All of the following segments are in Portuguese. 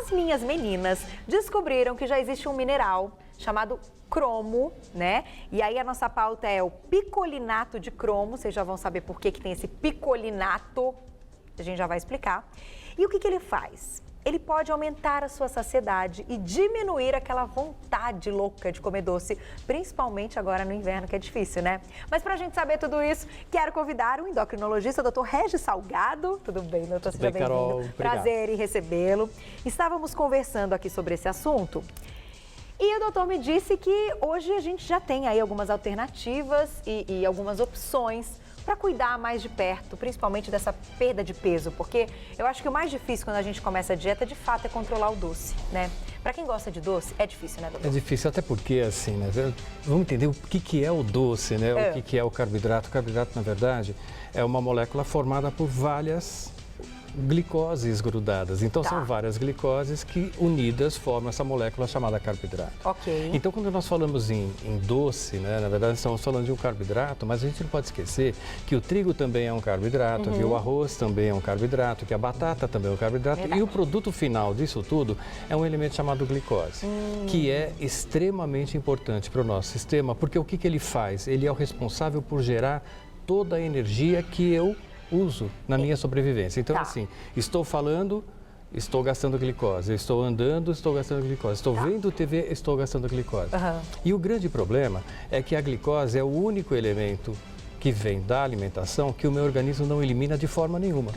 as minhas meninas descobriram que já existe um mineral chamado cromo, né? E aí a nossa pauta é o picolinato de cromo. Vocês já vão saber por que tem esse picolinato. A gente já vai explicar. E o que ele faz? Ele pode aumentar a sua saciedade e diminuir aquela vontade louca de comer doce, principalmente agora no inverno, que é difícil, né? Mas pra gente saber tudo isso, quero convidar o endocrinologista, o Dr. Regis Salgado. Tudo bem, doutor? Tudo bem, Carol? Prazer em recebê-lo. Estávamos conversando aqui sobre esse assunto. E o doutor me disse que hoje a gente já tem aí algumas alternativas e algumas opções para cuidar mais de perto, principalmente dessa perda de peso, porque eu acho que o mais difícil quando a gente começa a dieta, de fato, é controlar o doce, né? Para quem gosta de doce, é difícil, né, doutor? É difícil, até porque, assim, né? Vamos entender o que é o doce, né? O que é o carboidrato. O carboidrato, na verdade, é uma molécula formada por várias glicoses grudadas. Então, são várias glicoses que, unidas, formam essa molécula chamada carboidrato. Ok. Então, quando nós falamos em doce, né, na verdade, estamos falando de um carboidrato, mas a gente não pode esquecer que o trigo também é um carboidrato, que o arroz também é um carboidrato, que a batata também é um carboidrato. Verdade. E o produto final disso tudo é um elemento chamado glicose, que é extremamente importante para o nosso sistema, porque o que ele faz? Ele é o responsável por gerar toda a energia que eu uso na minha sobrevivência. Então, assim, estou falando, estou gastando glicose. Estou andando, estou gastando glicose. Estou vendo TV, estou gastando glicose. E o grande problema é que a glicose é o único elemento que vem da alimentação que o meu organismo não elimina de forma nenhuma.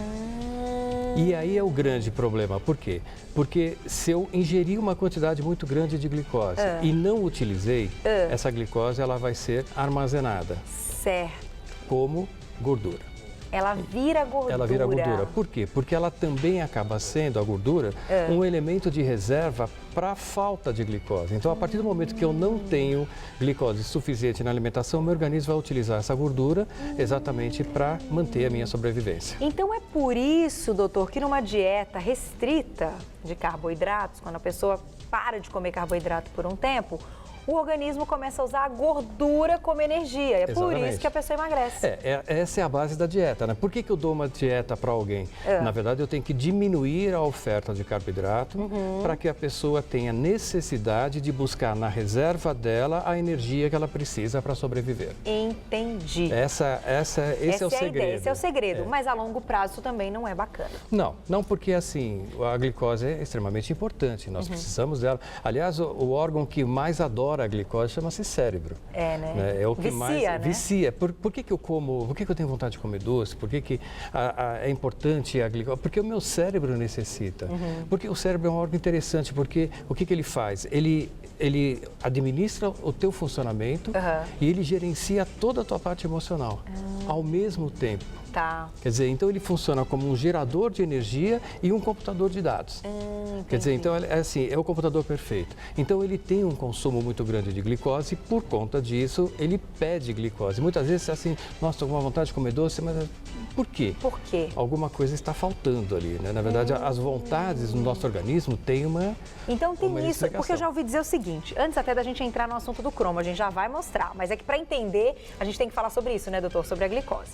E aí é o grande problema. Por quê? Porque se eu ingerir uma quantidade muito grande de glicose e não utilizei, essa glicose ela vai ser armazenada. Certo. Como gordura. Ela vira gordura. Ela vira gordura. Por quê? Porque ela também acaba sendo, a gordura, um elemento de reserva para a falta de glicose. Então, a partir do momento que eu não tenho glicose suficiente na alimentação, meu organismo vai utilizar essa gordura exatamente para manter a minha sobrevivência. Então, é por isso, doutor, que numa dieta restrita de carboidratos, quando a pessoa para de comer carboidrato por um tempo, o organismo começa a usar a gordura como energia. É por isso que a pessoa emagrece. Essa é a base da dieta, né? Por que eu dou uma dieta para alguém? Na verdade, eu tenho que diminuir a oferta de carboidrato para que a pessoa tenha necessidade de buscar na reserva dela a energia que ela precisa para sobreviver. Entendi. Esse é o segredo. Esse é o segredo, mas a longo prazo também não é bacana. Não porque assim, a glicose é extremamente importante, nós precisamos dela. Aliás, o órgão que mais adora a glicose chama-se cérebro. Né? É o que vicia, mais né? vicia. Por que eu como? Por que eu tenho vontade de comer doce? Por que é importante a glicose? Porque o meu cérebro necessita. Porque o cérebro é um órgão interessante, porque o que ele faz? Ele administra o teu funcionamento e ele gerencia toda a tua parte emocional ao mesmo tempo. Quer dizer, então ele funciona como um gerador de energia e um computador de dados. Quer dizer, então é o computador perfeito. Então ele tem um consumo muito grande de glicose e por conta disso ele pede glicose. Muitas vezes assim, nossa, estou com uma vontade de comer doce, mas por quê? Por quê? Alguma coisa está faltando ali, né? Na verdade, as vontades no nosso organismo têm uma Então tem uma isso, explicação. porque eu já ouvi dizer o seguinte, antes até da gente entrar no assunto do cromo, a gente já vai mostrar, mas é que para entender, a gente tem que falar sobre isso, né, doutor? Sobre a glicose.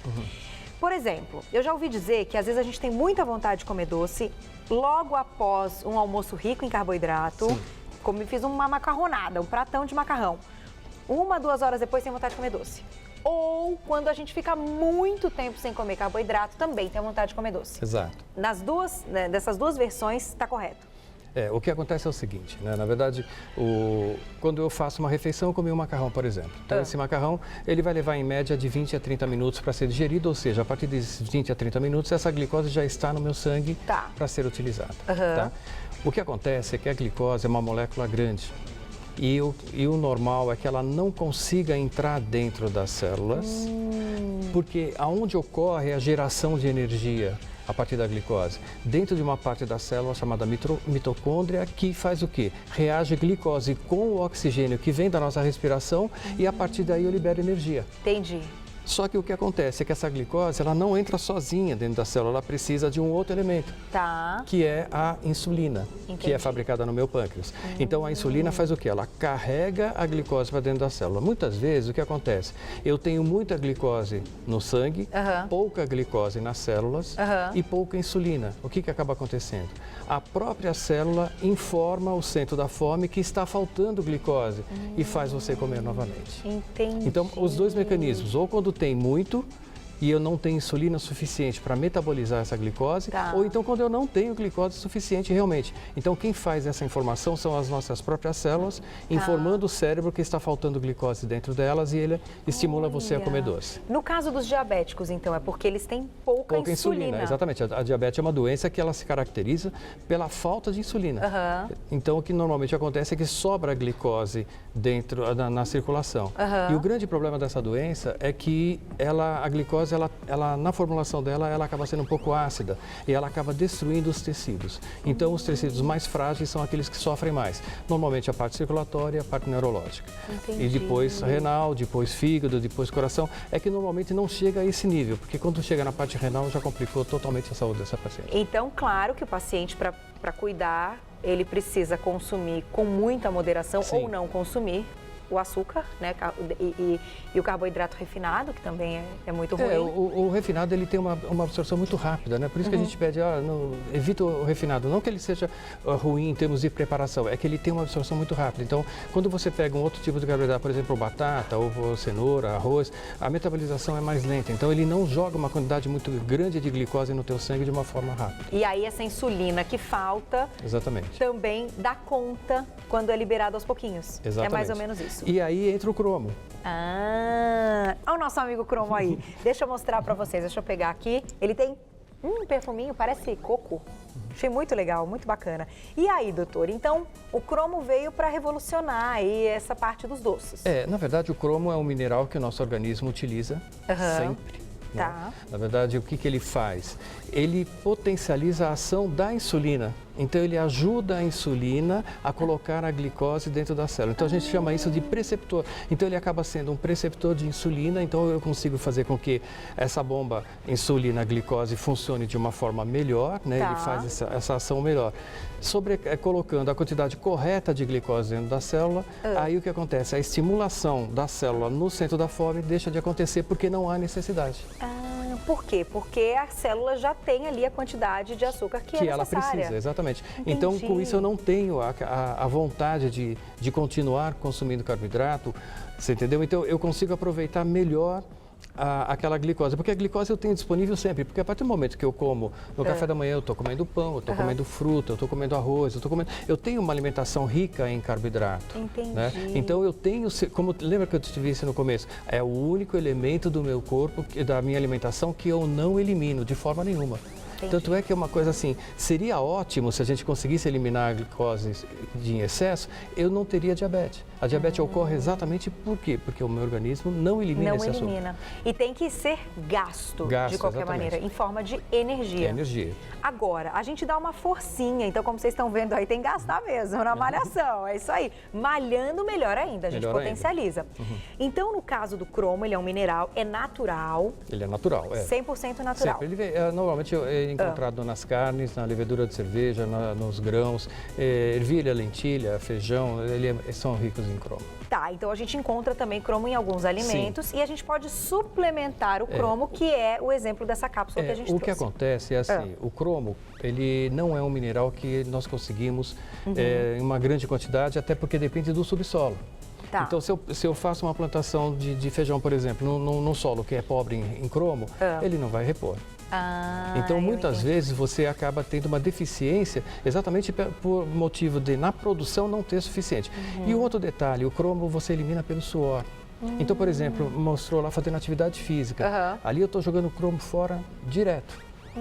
Por exemplo, eu já ouvi dizer que às vezes a gente tem muita vontade de comer doce logo após um almoço rico em carboidrato, como fiz uma macarronada, um pratão de macarrão. 1, 2 horas depois tem vontade de comer doce. Ou quando a gente fica muito tempo sem comer carboidrato, também tem vontade de comer doce. Exato. Dessas duas versões, está correto. O que acontece é o seguinte, né? Na verdade, quando eu faço uma refeição, eu comi um macarrão, por exemplo. Então, esse macarrão, ele vai levar em média de 20 a 30 minutos para ser digerido, ou seja, a partir desses 20 a 30 minutos, essa glicose já está no meu sangue para ser utilizada. Tá? O que acontece é que a glicose é uma molécula grande. E o normal é que ela não consiga entrar dentro das células, porque aonde ocorre a geração de energia a partir da glicose? Dentro de uma parte da célula chamada mitocôndria, que faz o quê? Reage glicose com o oxigênio que vem da nossa respiração e a partir daí eu libero energia. Entendi. Só que o que acontece é que essa glicose, ela não entra sozinha dentro da célula, ela precisa de um outro elemento, Tá. que é a insulina, que Entendi. é fabricada no meu pâncreas. Então, a insulina faz o quê? Ela carrega a glicose para dentro da célula. Muitas vezes, o que acontece? Eu tenho muita glicose no sangue, Aham. pouca glicose nas células Aham. e pouca insulina. O que acaba acontecendo? A própria célula informa o centro da fome que está faltando glicose e faz você comer novamente. Entendi. Então, os dois mecanismos, ou quando tem muito e eu não tenho insulina suficiente para metabolizar essa glicose, Tá. ou então quando eu não tenho glicose suficiente realmente. Então, quem faz essa informação são as nossas próprias células, informando o cérebro que está faltando glicose dentro delas e ele estimula você a comer doce. No caso dos diabéticos, então, é porque eles têm pouca insulina. Exatamente. A diabetes é uma doença que ela se caracteriza pela falta de insulina. Aham. Então, o que normalmente acontece é que sobra glicose dentro na circulação. Aham. E o grande problema dessa doença é que a glicose, ela, na formulação dela, ela acaba sendo um pouco ácida e ela acaba destruindo os tecidos. Então, os tecidos mais frágeis são aqueles que sofrem mais. Normalmente, a parte circulatória e a parte neurológica. Entendi. E depois renal, depois fígado, depois coração. É que normalmente não chega a esse nível, porque quando chega na parte renal já complicou totalmente a saúde dessa paciente. Então, claro que o paciente, para cuidar, ele precisa consumir com muita moderação Sim. ou não consumir o açúcar, né? E o carboidrato refinado, que também é muito ruim. O refinado ele tem uma absorção muito rápida, né? Por isso que a gente pede, evita o refinado. Não que ele seja ruim em termos de preparação, é que ele tem uma absorção muito rápida. Então, quando você pega um outro tipo de carboidrato, por exemplo, batata, ou cenoura, arroz, a metabolização é mais lenta. Então, ele não joga uma quantidade muito grande de glicose no teu sangue de uma forma rápida. E aí, essa insulina que falta Exatamente. também dá conta quando é liberado aos pouquinhos. Exatamente. É mais ou menos isso. E aí entra o cromo. Ah, olha o nosso amigo cromo aí. Deixa eu mostrar pra vocês, deixa eu pegar aqui. Ele tem um perfuminho, parece coco. Achei muito legal, muito bacana. E aí, doutor, então o cromo veio para revolucionar aí essa parte dos doces. Na verdade, o cromo é um mineral que o nosso organismo utiliza sempre. Tá. Né? Na verdade, o que ele faz? Ele potencializa a ação da insulina. Então, ele ajuda a insulina a colocar a glicose dentro da célula. Então, a gente chama isso de preceptor. Então, ele acaba sendo um preceptor de insulina. Então, eu consigo fazer com que essa bomba insulina-glicose funcione de uma forma melhor, né? Tá. Ele faz essa ação melhor. Colocando a quantidade correta de glicose dentro da célula, aí o que acontece? A estimulação da célula no centro da fome deixa de acontecer porque não há necessidade. Por quê? Porque a célula já tem ali a quantidade de açúcar que é ela necessária. precisa, exatamente. Entendi. Então, com isso, eu não tenho a vontade de continuar consumindo carboidrato, você entendeu? Então, eu consigo aproveitar melhor aquela glicose, porque a glicose eu tenho disponível sempre, porque a partir do momento que eu como no café da manhã, eu estou comendo pão, eu estou comendo fruta, eu estou comendo arroz, eu tenho uma alimentação rica em carboidrato. Entendi. Né? Então eu tenho, lembra que eu te disse no começo, é o único elemento do meu corpo, da minha alimentação, que eu não elimino de forma nenhuma. Tanto é que é uma coisa assim, seria ótimo se a gente conseguisse eliminar a glicose em excesso, eu não teria diabetes. A diabetes ocorre exatamente por quê? Porque o meu organismo não elimina esse açúcar. Não elimina. E tem que ser gasto de qualquer exatamente. maneira, em forma de energia. Agora, a gente dá uma forcinha, então como vocês estão vendo aí, tem que gastar mesmo na malhação, é isso aí. Malhando melhor ainda, a gente potencializa. Então, no caso do cromo, ele é um mineral, é natural. Ele é natural, 100% natural. Sempre. Normalmente é encontrado nas carnes, na levedura de cerveja, nos grãos, ervilha, lentilha, feijão, são ricos em cromo. Tá, então a gente encontra também cromo em alguns alimentos. Sim. E a gente pode suplementar o cromo, que é o exemplo dessa cápsula que a gente trouxe. O que acontece é assim, o cromo, ele não é um mineral que nós conseguimos em uma grande quantidade, até porque depende do subsolo. Tá. Então, se eu faço uma plantação de feijão, por exemplo, num solo que é pobre em cromo, ele não vai repor. Então, muitas vezes, você acaba tendo uma deficiência exatamente por motivo de, na produção, não ter suficiente. E o outro detalhe, o cromo você elimina pelo suor. Então, por exemplo, mostrou lá fazendo atividade física. Ali eu estou jogando cromo fora direto.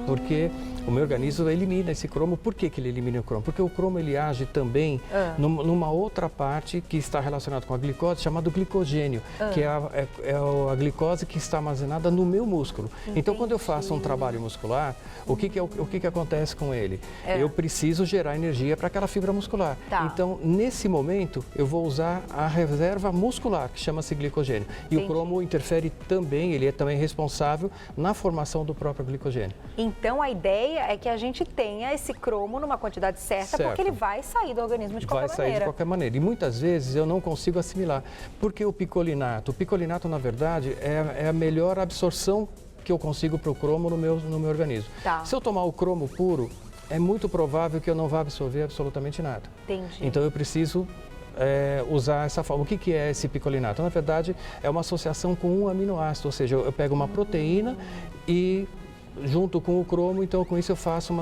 porque o meu organismo elimina esse cromo. Por que ele elimina o cromo? Porque o cromo ele age também numa outra parte que está relacionada com a glicose, chamado glicogênio, que é a glicose que está armazenada no meu músculo. Então, quando eu faço um trabalho muscular, o que acontece com ele? Eu preciso gerar energia para aquela fibra muscular. Então, nesse momento, eu vou usar a reserva muscular, que chama-se glicogênio. E o cromo interfere também, ele é também responsável na formação do próprio glicogênio. Então, a ideia é que a gente tenha esse cromo numa quantidade certa, porque ele vai sair do organismo de qualquer maneira. Vai sair de qualquer maneira. E muitas vezes eu não consigo assimilar. Porque o picolinato? O picolinato, na verdade, é a melhor absorção que eu consigo para o cromo no meu organismo. Se eu tomar o cromo puro, é muito provável que eu não vá absorver absolutamente nada. Entendi. Então, eu preciso usar essa forma. O que é esse picolinato? Na verdade, é uma associação com um aminoácido, ou seja, eu pego uma proteína e junto com o cromo, então com isso eu faço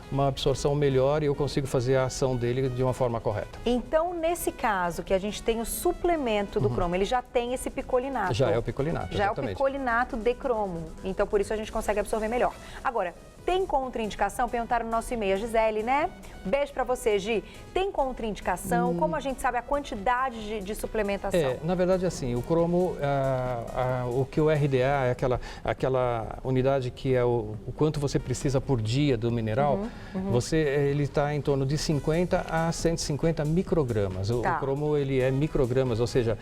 uma absorção melhor e eu consigo fazer a ação dele de uma forma correta. Então, nesse caso, que a gente tem o suplemento do cromo, ele já tem esse picolinato. Já é o picolinato, já exatamente. É o picolinato de cromo. Então, por isso a gente consegue absorver melhor. Agora, tem contraindicação? Perguntaram no nosso e-mail, a Gisele, né? Beijo pra você, Gi. Tem contraindicação? Como a gente sabe a quantidade de suplementação? Na verdade, assim, o cromo, o que o RDA é aquela unidade que é o quanto você precisa por dia do mineral, ele está em torno de 50 a 150 microgramas. O cromo, ele é microgramas, ou seja,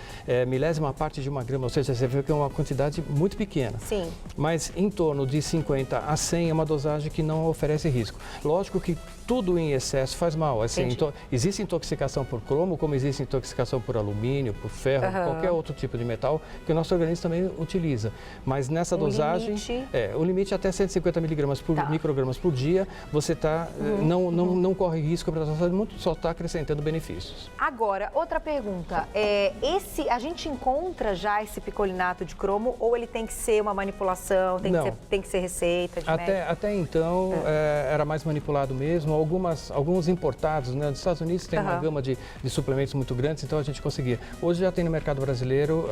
milésima parte de uma grama, ou seja, você vê que é uma quantidade muito pequena. Sim. Mas em torno de 50 a 100 é uma dosagem que não oferece risco. Lógico que tudo em excesso faz mal. Assim, existe intoxicação por cromo, como existe intoxicação por alumínio, por ferro, qualquer outro tipo de metal que o nosso organismo também utiliza. Mas nessa dosagem, o limite é até 150 microgramas por dia, você não corre risco para a sua saúde, só está acrescentando benefícios. Agora, outra pergunta. A gente encontra já esse picolinato de cromo ou ele tem que ser uma manipulação, tem que ser receita de médico? Até então, era mais manipulado mesmo. Alguns importados, né? Nos Estados Unidos tem uma gama de suplementos muito grandes, então a gente conseguia. Hoje já tem no mercado brasileiro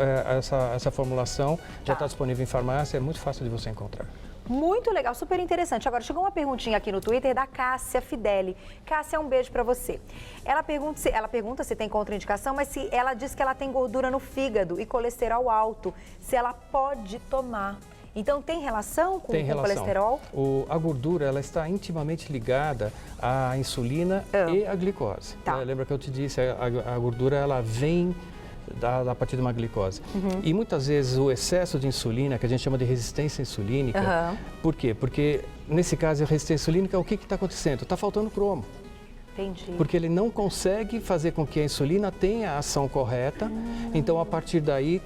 essa formulação, já está disponível em farmácia, é muito fácil de você encontrar. Muito legal, super interessante. Agora, chegou uma perguntinha aqui no Twitter da Cássia Fideli. Cássia, um beijo pra você. Ela pergunta se tem contraindicação, mas ela diz que ela tem gordura no fígado e colesterol alto, se ela pode tomar. Então, tem relação com o colesterol? A gordura, ela está intimamente ligada à insulina e à glicose. Lembra que eu te disse, a gordura, ela vem a partir de uma glicose. E muitas vezes o excesso de insulina, que a gente chama de resistência insulínica, por quê? Porque, nesse caso, a resistência insulínica, o que está acontecendo? Está faltando cromo. Entendi. Porque ele não consegue fazer com que a insulina tenha a ação correta, então a partir daí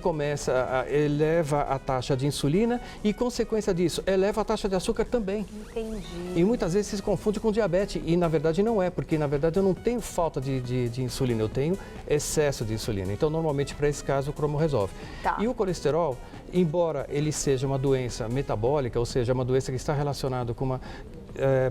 eleva a taxa de insulina e, consequência disso, eleva a taxa de açúcar também. Entendi. E muitas vezes se confunde com diabetes e na verdade não é, porque na verdade eu não tenho falta de insulina, eu tenho excesso de insulina. Então normalmente para esse caso o cromo resolve. E o colesterol, embora ele seja uma doença metabólica, ou seja, uma doença que está relacionada com uma...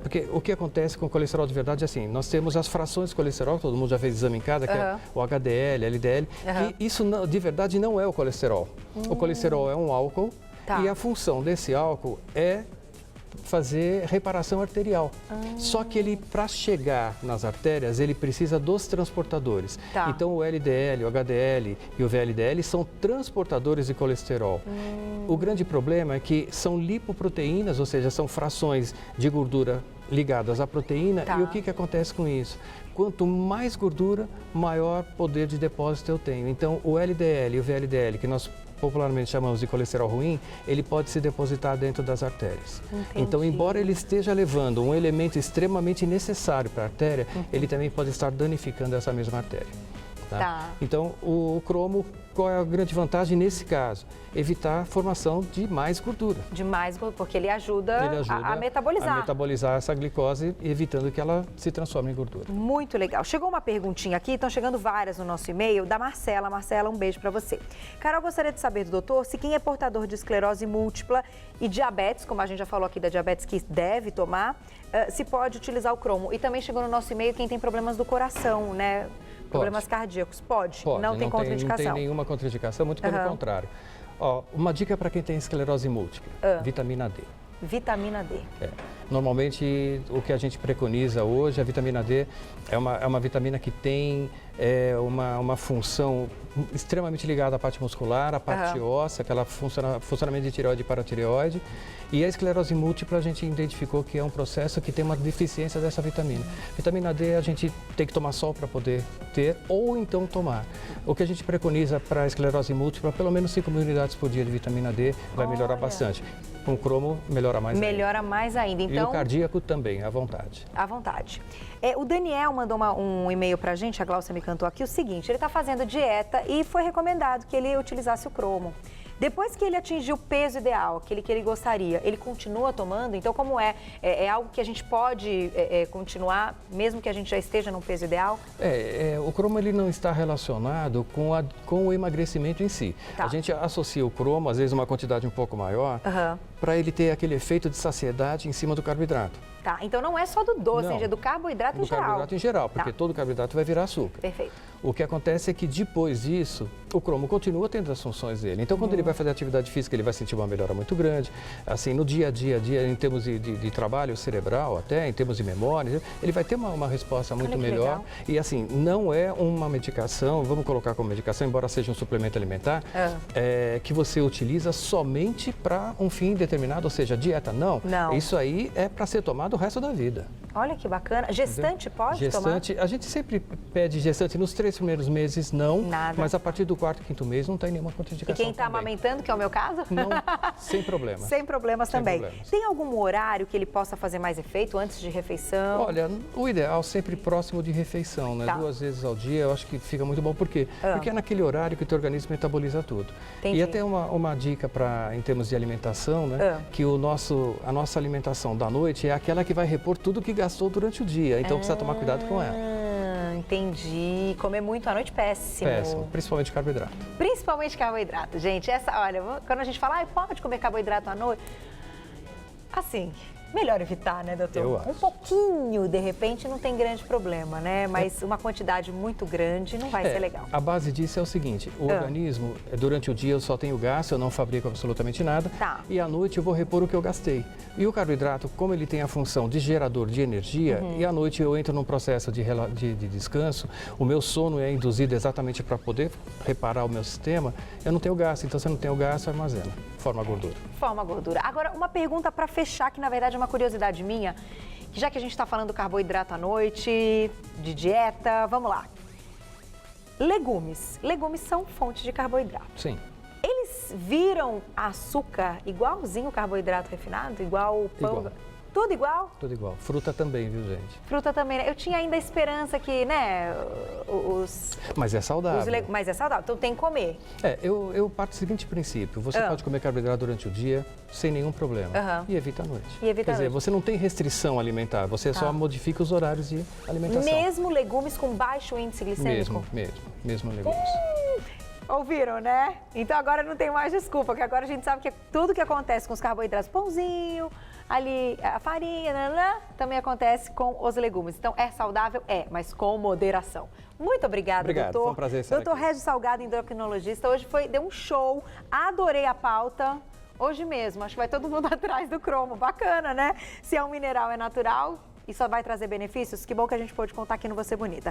porque o que acontece com o colesterol de verdade é assim, nós temos as frações de colesterol, todo mundo já fez exame em casa, que é o HDL, LDL, que isso de verdade não é o colesterol. O colesterol é um álcool e a função desse álcool é fazer reparação arterial. Só que ele, para chegar nas artérias, ele precisa dos transportadores. Então o LDL, o HDL e o VLDL são transportadores de colesterol. O grande problema é que são lipoproteínas, ou seja, são frações de gordura ligadas à proteína. E o que acontece com isso? Quanto mais gordura, maior poder de depósito eu tenho. Então o LDL e o VLDL, que nós popularmente chamamos de colesterol ruim, ele pode se depositar dentro das artérias. Então, embora ele esteja levando um elemento extremamente necessário para a artéria, ele também pode estar danificando essa mesma artéria. Então, o cromo, qual é a grande vantagem nesse caso? Evitar a formação de mais gordura. Porque ele ajuda a metabolizar. A metabolizar essa glicose, evitando que ela se transforme em gordura. Muito legal. Chegou uma perguntinha aqui, estão chegando várias no nosso e-mail, da Marcela. Marcela, um beijo para você. Carol, gostaria de saber do doutor se quem é portador de esclerose múltipla e diabetes, como a gente já falou aqui da diabetes que deve tomar, se pode utilizar o cromo. E também chegou no nosso e-mail quem tem problemas do coração, né? Problemas cardíacos. Pode. Não tem contraindicação. Não tem nenhuma contraindicação, muito pelo contrário. Uma dica para quem tem esclerose múltipla, vitamina D. Vitamina D. Normalmente, o que a gente preconiza hoje, a vitamina D é uma vitamina que tem uma função extremamente ligada à parte muscular, à parte óssea, aquela funcionamento de tireoide e paratireoide. E a esclerose múltipla a gente identificou que é um processo que tem uma deficiência dessa vitamina. Vitamina D a gente tem que tomar sol para poder ter ou então tomar. O que a gente preconiza para a esclerose múltipla, pelo menos 5.000 unidades por dia de vitamina D, vai melhorar bastante. Com o cromo, melhora mais ainda. Melhora mais ainda. Então, e o cardíaco também, à vontade. À vontade. O Daniel mandou um e-mail pra gente, a Glaucia me cantou aqui, o seguinte, ele está fazendo dieta e foi recomendado que ele utilizasse o cromo. Depois que ele atingiu o peso ideal, aquele que ele gostaria, ele continua tomando? Então, como é algo que a gente pode continuar, mesmo que a gente já esteja no peso ideal? O cromo ele não está relacionado com o emagrecimento em si. Tá. A gente associa o cromo, às vezes uma quantidade um pouco maior, para ele ter aquele efeito de saciedade em cima do carboidrato. Tá, então não é só do doce, é do carboidrato em geral. Do carboidrato em geral, porque todo carboidrato vai virar açúcar. Perfeito. O que acontece é que depois disso, o cromo continua tendo as funções dele. Então, quando ele vai fazer atividade física, ele vai sentir uma melhora muito grande. Assim, no dia a dia, em termos de trabalho cerebral, até em termos de memória, ele vai ter uma resposta muito melhor. Legal. E assim, não é uma medicação, vamos colocar como medicação, embora seja um suplemento alimentar, que você utiliza somente para um fim determinado, ou seja, dieta. Não. Isso aí é para ser tomado o resto da vida. Olha que bacana. Gestante pode tomar? A gente sempre pede gestante nos 3 primeiros meses, não. Nada. Mas a partir do 4º, 5º mês não tem nenhuma contraindicação. E quem está amamentando, que é o meu caso? Não, sem problema. Sem problemas também. Tem algum horário que ele possa fazer mais efeito antes de refeição? Olha, o ideal sempre próximo de refeição, né? 2 vezes ao dia, eu acho que fica muito bom. Por quê? Porque é naquele horário que o teu organismo metaboliza tudo. Entendi. E até uma dica em termos de alimentação, né? Que a nossa alimentação da noite é aquela que vai repor tudo que gastou durante o dia. Então precisa tomar cuidado com ela. Entendi. Comer muito à noite, péssimo. Péssimo, principalmente carboidrato. Principalmente carboidrato, gente. Olha, quando a gente fala, pode comer carboidrato à noite, assim, melhor evitar, né, doutor? Eu acho. Um pouquinho, de repente, não tem grande problema, né? Mas uma quantidade muito grande não vai ser legal. A base disso é o seguinte, o organismo, durante o dia eu só tenho gasto, eu não fabrico absolutamente nada. E à noite eu vou repor o que eu gastei. E o carboidrato, como ele tem a função de gerador de energia, e à noite eu entro num processo de descanso, o meu sono é induzido exatamente para poder reparar o meu sistema, eu não tenho gasto. Então, se eu não tenho gasto, armazena. Forma gordura. Forma gordura. Agora, uma pergunta para fechar, que na verdade é uma curiosidade minha, que já que a gente está falando do carboidrato à noite, de dieta, vamos lá. Legumes. Legumes são fonte de carboidrato. Sim. Eles viram açúcar igualzinho o carboidrato refinado? Igual o pão? Igual. Tudo igual? Tudo igual. Fruta também, viu, gente? Fruta também, né? Eu tinha ainda a esperança que, né, Mas é saudável. Mas é saudável, então tem que comer. Eu parto do seguinte princípio. Você pode comer carboidrato durante o dia sem nenhum problema. E evita à noite. Quer dizer, você não tem restrição alimentar, você só modifica os horários de alimentação. Mesmo legumes com baixo índice glicêmico? Mesmo legumes. Ouviram, né? Então agora não tem mais desculpa, porque agora a gente sabe que tudo que acontece com os carboidratos, pãozinho, ali a farinha, também acontece com os legumes. Então é saudável? Mas com moderação. Muito obrigada, Obrigado, doutor. foi um prazer estar Doutor aqui. Régio Salgado, endocrinologista. Hoje deu um show, adorei a pauta. Hoje mesmo, acho que vai todo mundo atrás do cromo. Bacana, né? Se é um mineral, é natural e só vai trazer benefícios. Que bom que a gente pôde contar aqui no Você Bonita.